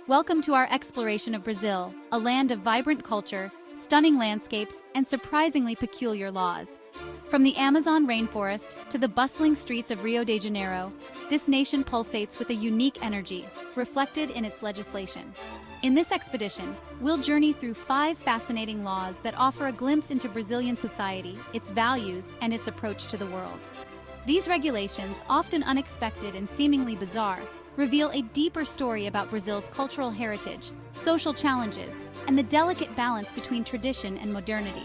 Welcome to our exploration of Brazil, a land of vibrant culture, stunning landscapes, and surprisingly peculiar laws. From the Amazon rainforest to the bustling streets of Rio de Janeiro, this nation pulsates with a unique energy, reflected in its legislation. In this expedition, we'll journey through 5 fascinating laws that offer a glimpse into Brazilian society, its values, and its approach to the world. These regulations, often unexpected and seemingly bizarre, reveal a deeper story about Brazil's cultural heritage, social challenges, and the delicate balance between tradition and modernity.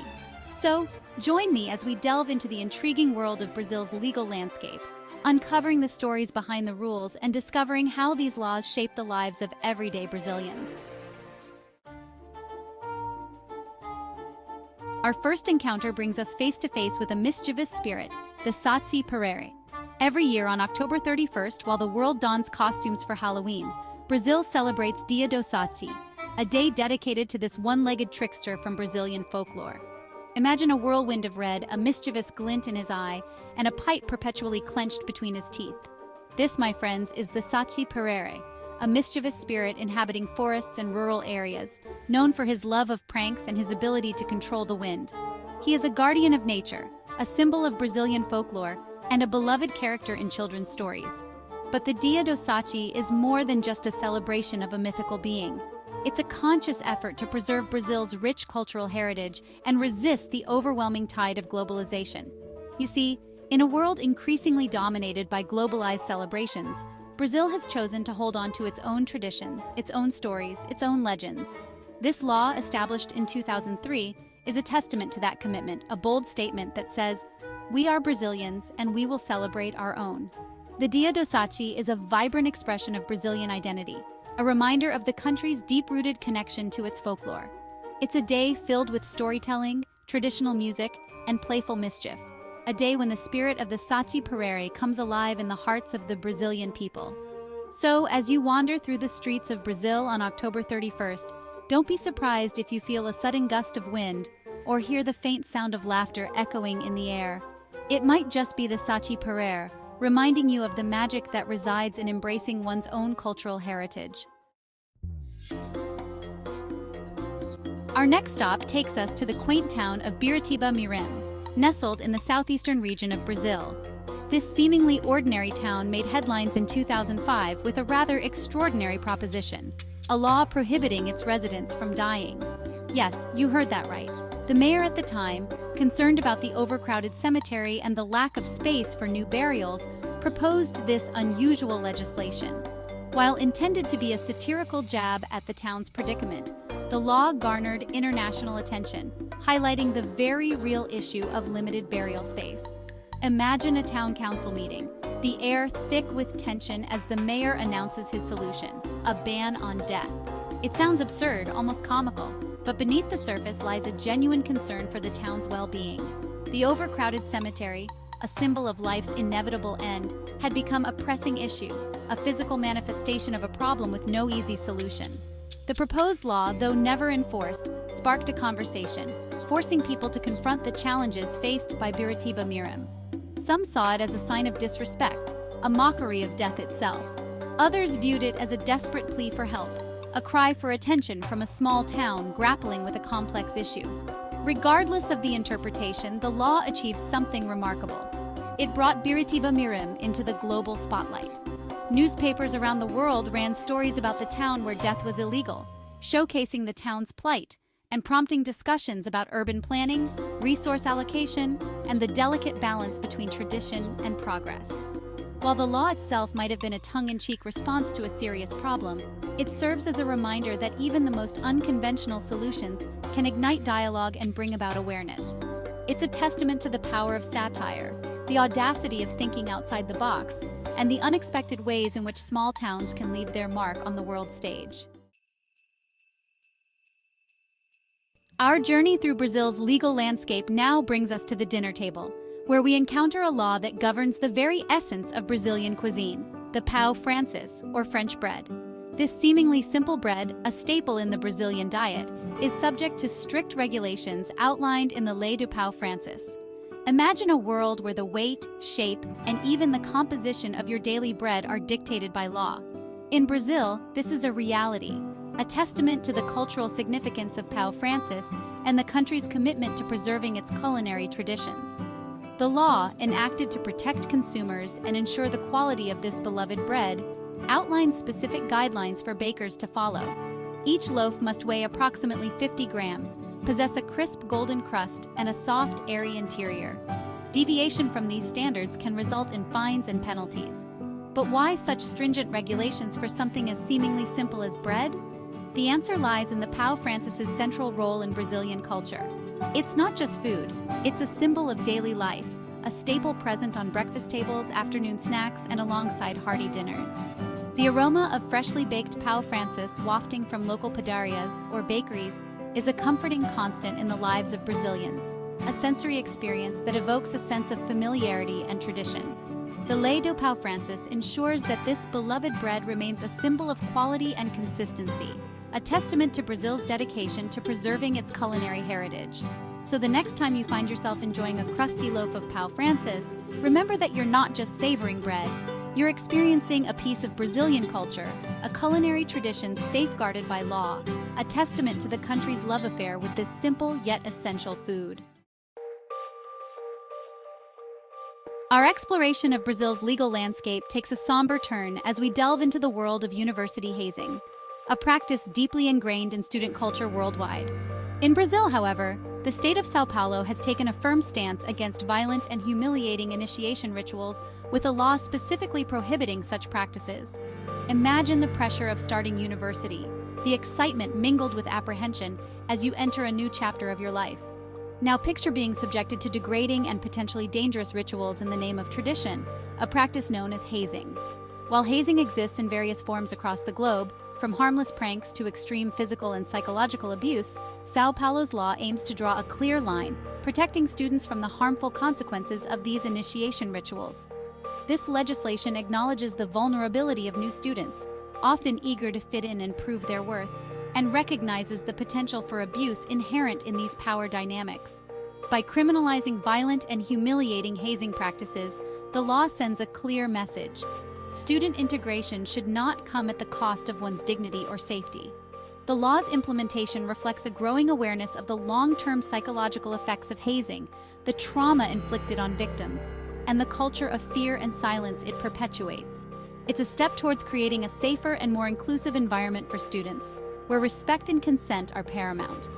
So, join me as we delve into the intriguing world of Brazil's legal landscape, uncovering the stories behind the rules and discovering how these laws shape the lives of everyday Brazilians. Our first encounter brings us face to face with a mischievous spirit, the Saci Pererê. Every year on October 31st, while the world dons costumes for Halloween, Brazil celebrates Dia do Saci, a day dedicated to this one-legged trickster from Brazilian folklore. Imagine a whirlwind of red, a mischievous glint in his eye, and a pipe perpetually clenched between his teeth. This, my friends, is the Saci Pererê, a mischievous spirit inhabiting forests and rural areas, known for his love of pranks and his ability to control the wind. He is a guardian of nature, a symbol of Brazilian folklore, and a beloved character in children's stories. But the Dia do Saci is more than just a celebration of a mythical being. It's a conscious effort to preserve Brazil's rich cultural heritage and resist the overwhelming tide of globalization. You see, in a world increasingly dominated by globalized celebrations, Brazil has chosen to hold on to its own traditions, its own stories, its own legends. This law, established in 2003, is a testament to that commitment, a bold statement that says, "We are Brazilians and we will celebrate our own." The Dia do Saci is a vibrant expression of Brazilian identity, a reminder of the country's deep-rooted connection to its folklore. It's a day filled with storytelling, traditional music, and playful mischief. A day when the spirit of the Saci Pererê comes alive in the hearts of the Brazilian people. So, as you wander through the streets of Brazil on October 31st, don't be surprised if you feel a sudden gust of wind or hear the faint sound of laughter echoing in the air. It might just be the Saci Pererê, reminding you of the magic that resides in embracing one's own cultural heritage. Our next stop takes us to the quaint town of Biritiba-Mirim, nestled in the southeastern region of Brazil. This seemingly ordinary town made headlines in 2005 with a rather extraordinary proposition, a law prohibiting its residents from dying. Yes, you heard that right. The mayor at the time, concerned about the overcrowded cemetery and the lack of space for new burials, proposed this unusual legislation. While intended to be a satirical jab at the town's predicament, the law garnered international attention, highlighting the very real issue of limited burial space. Imagine a town council meeting, the air thick with tension as the mayor announces his solution, a ban on death. It sounds absurd, almost comical, but beneath the surface lies a genuine concern for the town's well-being. The overcrowded cemetery, a symbol of life's inevitable end, had become a pressing issue, a physical manifestation of a problem with no easy solution. The proposed law, though never enforced, sparked a conversation, forcing people to confront the challenges faced by Biritiba-Mirim. Some saw it as a sign of disrespect, a mockery of death itself. Others viewed it as a desperate plea for help, a cry for attention from a small town grappling with a complex issue. Regardless of the interpretation, the law achieved something remarkable. It brought Biritiba-Mirim into the global spotlight. Newspapers around the world ran stories about the town where death was illegal, showcasing the town's plight and prompting discussions about urban planning, resource allocation, and the delicate balance between tradition and progress. While the law itself might have been a tongue-in-cheek response to a serious problem, it serves as a reminder that even the most unconventional solutions can ignite dialogue and bring about awareness. It's a testament to the power of satire, the audacity of thinking outside the box, and the unexpected ways in which small towns can leave their mark on the world stage. Our journey through Brazil's legal landscape now brings us to the dinner table, where we encounter a law that governs the very essence of Brazilian cuisine, the pão francês, or French bread. This seemingly simple bread, a staple in the Brazilian diet, is subject to strict regulations outlined in the Lei do Pão Francês. Imagine a world where the weight, shape, and even the composition of your daily bread are dictated by law. In Brazil, this is a reality, a testament to the cultural significance of Pão Francis and the country's commitment to preserving its culinary traditions. The law, enacted to protect consumers and ensure the quality of this beloved bread, outlines specific guidelines for bakers to follow. Each loaf must weigh approximately 50 grams, possess a crisp golden crust, and a soft, airy interior. Deviation from these standards can result in fines and penalties. But why such stringent regulations for something as seemingly simple as bread? The answer lies in the Pão Francis's central role in Brazilian culture. It's not just food, it's a symbol of daily life, a staple present on breakfast tables, afternoon snacks, and alongside hearty dinners. The aroma of freshly baked Pão Francis wafting from local padarias or bakeries is a comforting constant in the lives of Brazilians, a sensory experience that evokes a sense of familiarity and tradition. The Lei do Pão Francis ensures that this beloved bread remains a symbol of quality and consistency, a testament to Brazil's dedication to preserving its culinary heritage. So the next time you find yourself enjoying a crusty loaf of Pão Francis, remember that you're not just savoring bread, you're experiencing a piece of Brazilian culture, a culinary tradition safeguarded by law, a testament to the country's love affair with this simple yet essential food. Our exploration of Brazil's legal landscape takes a somber turn as we delve into the world of university hazing, a practice deeply ingrained in student culture worldwide. In Brazil, however, the state of São Paulo has taken a firm stance against violent and humiliating initiation rituals, with a law specifically prohibiting such practices. Imagine the pressure of starting university, the excitement mingled with apprehension as you enter a new chapter of your life. Now picture being subjected to degrading and potentially dangerous rituals in the name of tradition, a practice known as hazing. While hazing exists in various forms across the globe, from harmless pranks to extreme physical and psychological abuse, São Paulo's law aims to draw a clear line, protecting students from the harmful consequences of these initiation rituals. This legislation acknowledges the vulnerability of new students, often eager to fit in and prove their worth, and recognizes the potential for abuse inherent in these power dynamics. By criminalizing violent and humiliating hazing practices, the law sends a clear message. Student integration should not come at the cost of one's dignity or safety. The law's implementation reflects a growing awareness of the long-term psychological effects of hazing, the trauma inflicted on victims, and the culture of fear and silence it perpetuates. It's a step towards creating a safer and more inclusive environment for students, where respect and consent are paramount.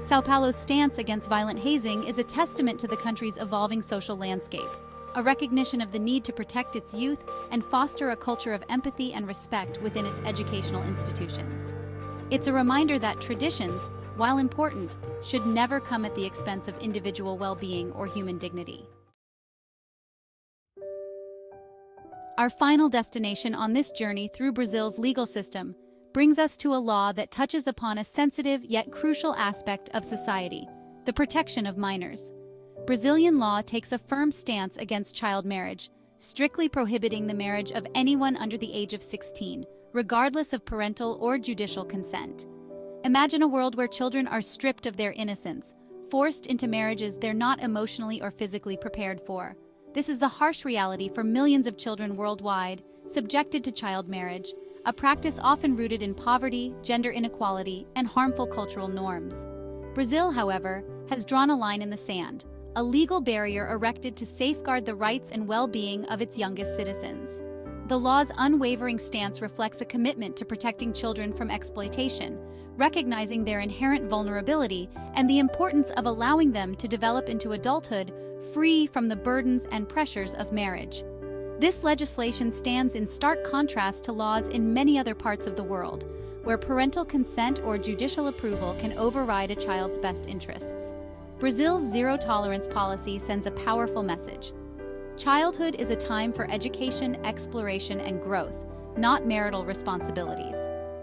São Paulo's stance against violent hazing is a testament to the country's evolving social landscape, a recognition of the need to protect its youth and foster a culture of empathy and respect within its educational institutions. It's a reminder that traditions, while important, should never come at the expense of individual well-being or human dignity. Our final destination on this journey through Brazil's legal system brings us to a law that touches upon a sensitive yet crucial aspect of society, the protection of minors. Brazilian law takes a firm stance against child marriage, strictly prohibiting the marriage of anyone under the age of 16, regardless of parental or judicial consent. Imagine a world where children are stripped of their innocence, forced into marriages they're not emotionally or physically prepared for. This is the harsh reality for millions of children worldwide, subjected to child marriage, a practice often rooted in poverty, gender inequality, and harmful cultural norms. Brazil, however, has drawn a line in the sand, a legal barrier erected to safeguard the rights and well-being of its youngest citizens. The law's unwavering stance reflects a commitment to protecting children from exploitation, recognizing their inherent vulnerability and the importance of allowing them to develop into adulthood free from the burdens and pressures of marriage. This legislation stands in stark contrast to laws in many other parts of the world, where parental consent or judicial approval can override a child's best interests. Brazil's zero-tolerance policy sends a powerful message. Childhood is a time for education, exploration, and growth, not marital responsibilities.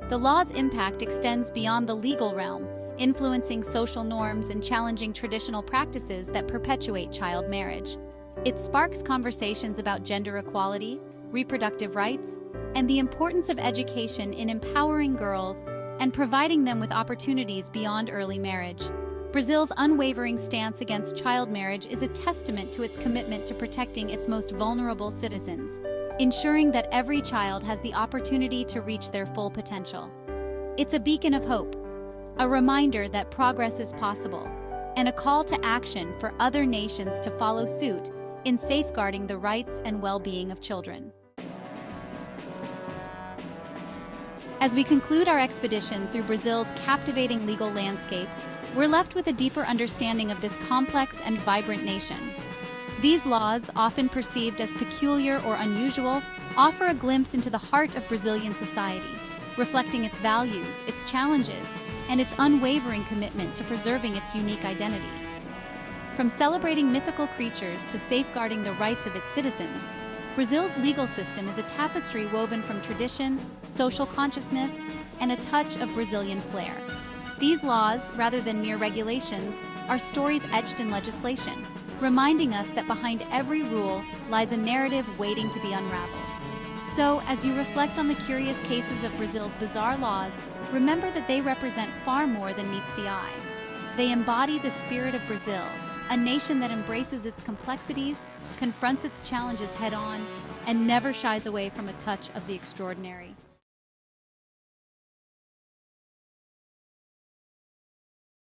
The law's impact extends beyond the legal realm, influencing social norms and challenging traditional practices that perpetuate child marriage. It sparks conversations about gender equality, reproductive rights, and the importance of education in empowering girls and providing them with opportunities beyond early marriage. Brazil's unwavering stance against child marriage is a testament to its commitment to protecting its most vulnerable citizens. ensuring that every child has the opportunity to reach their full potential. It's a beacon of hope, a reminder that progress is possible, and a call to action for other nations to follow suit in safeguarding the rights and well-being of children. As we conclude our expedition through Brazil's captivating legal landscape, we're left with a deeper understanding of this complex and vibrant nation. These laws, often perceived as peculiar or unusual, offer a glimpse into the heart of Brazilian society, reflecting its values, its challenges, and its unwavering commitment to preserving its unique identity. From celebrating mythical creatures to safeguarding the rights of its citizens, Brazil's legal system is a tapestry woven from tradition, social consciousness, and a touch of Brazilian flair. These laws, rather than mere regulations, are stories etched in legislation, reminding us that behind every rule lies a narrative waiting to be unraveled. So, as you reflect on the curious cases of Brazil's bizarre laws, remember that they represent far more than meets the eye. They embody the spirit of Brazil, a nation that embraces its complexities, confronts its challenges head-on, and never shies away from a touch of the extraordinary.